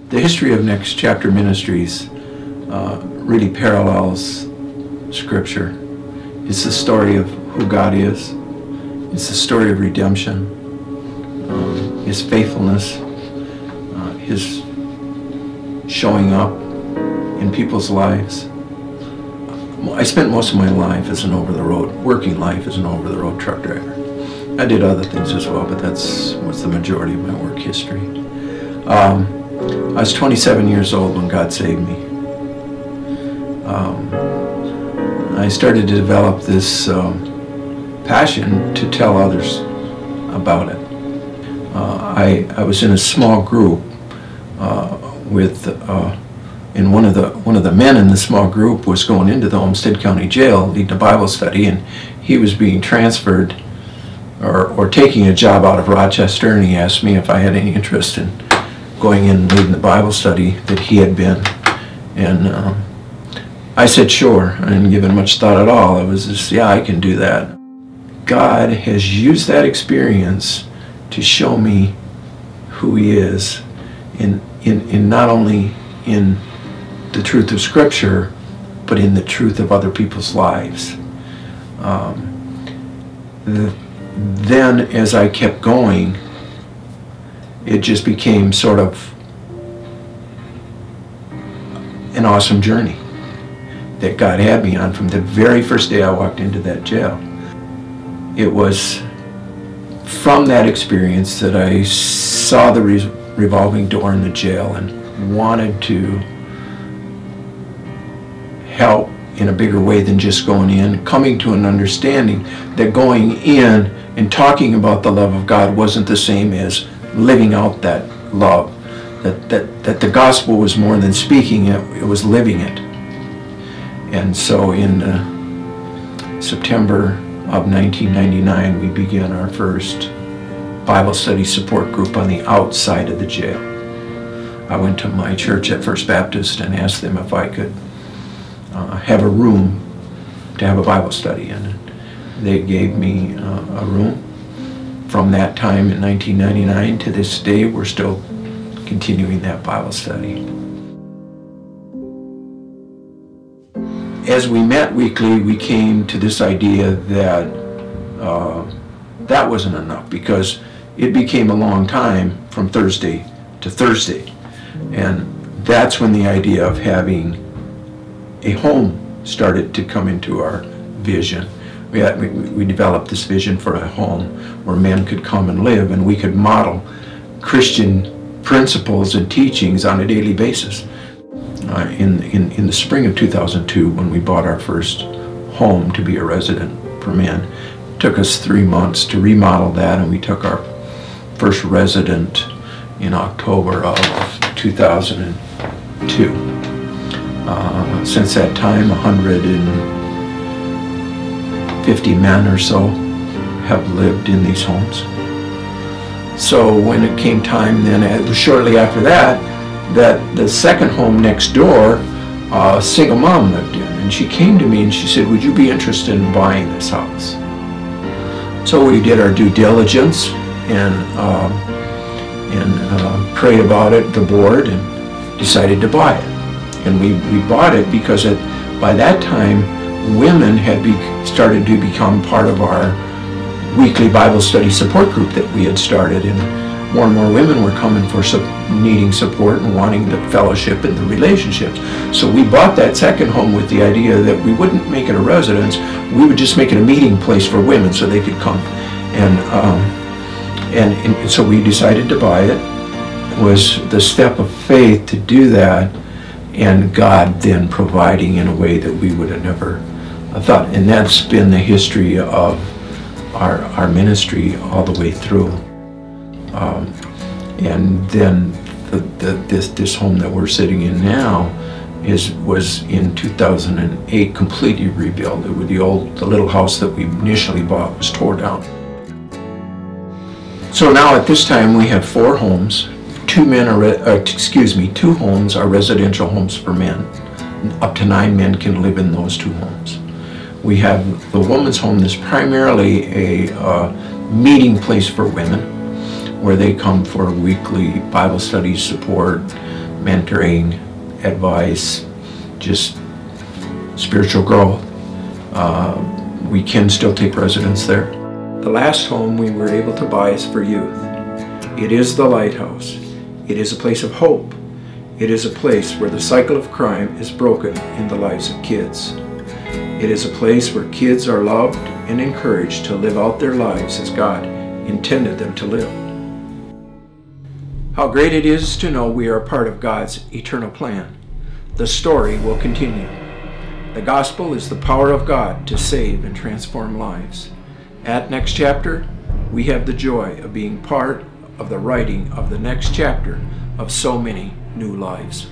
The history of Next Chapter Ministries really parallels Scripture. It's the story of who God is. It's the story of redemption, His faithfulness, His showing up in people's lives. I spent most of my life as an over-the-road, working life as an over-the-road truck driver. I did other things as well, but was the majority of my work history. I was 27 years old when God saved me. I started to develop this passion to tell others about it. I was in a small group and one of the men in the small group was going into the Olmsted County Jail, leading a Bible study, and he was being transferred or taking a job out of Rochester, and he asked me if I had any interest in going in and leading the Bible study that he had been. And I said sure. I didn't give it much thought at all. I was just, yeah, I can do that. God has used that experience to show me who He is in not only in the truth of Scripture, but in the truth of other people's lives. Then as I kept going, it just became sort of an awesome journey that God had me on from the very first day I walked into that jail. It was from that experience that I saw the revolving door in the jail and wanted to help in a bigger way than just going in, coming to an understanding that going in and talking about the love of God wasn't the same as living out that love, that the gospel was more than speaking it, it was living it. And so in September of 1999, we began our first Bible study support group on the outside of the jail. I went to my church at First Baptist and asked them if I could have a room to have a Bible study in. And they gave me a room. From that time in 1999 to this day, we're still continuing that Bible study. As we met weekly, we came to this idea that that wasn't enough, because it became a long time from Thursday to Thursday. And that's when the idea of having a home started to come into our vision. We developed this vision for a home where men could come and live, and we could model Christian principles and teachings on a daily basis. In the spring of 2002, when we bought our first home to be a resident for men, it took us 3 months to remodel that, and we took our first resident in October of 2002. Since that time, 150 men or so have lived in these homes. So when it came time then, it was shortly after that, that the second home next door, a single mom lived in. And she came to me and she said, would you be interested in buying this house? So we did our due diligence and prayed about it, the board, and decided to buy it. And we bought it because by that time, women had started to become part of our weekly Bible study support group that we had started, and more women were coming for needing support and wanting the fellowship and the relationships. So we bought that second home with the idea that we wouldn't make it a residence, we would just make it a meeting place for women so they could come. And so we decided to buy it. It was the step of faith to do that, and God then providing in a way that we would have never thought. And that's been the history of our ministry all the way through. And then this home that we're sitting in now was in 2008 completely rebuilt. The little house that we initially bought was tore down. So now at this time we have 4 homes. 2 homes are residential homes for men. Up to 9 men can live in those 2 homes. We have the women's home that's primarily a meeting place for women, where they come for weekly Bible study support, mentoring, advice, just spiritual growth. We can still take residence there. The last home we were able to buy is for youth. It is the lighthouse. It is a place of hope. It is a place where the cycle of crime is broken in the lives of kids. It is a place where kids are loved and encouraged to live out their lives as God intended them to live. How great it is to know we are a part of God's eternal plan. The story will continue. The gospel is the power of God to save and transform lives. At Next Chapter, we have the joy of being part of the writing of the next chapter of so many new lives.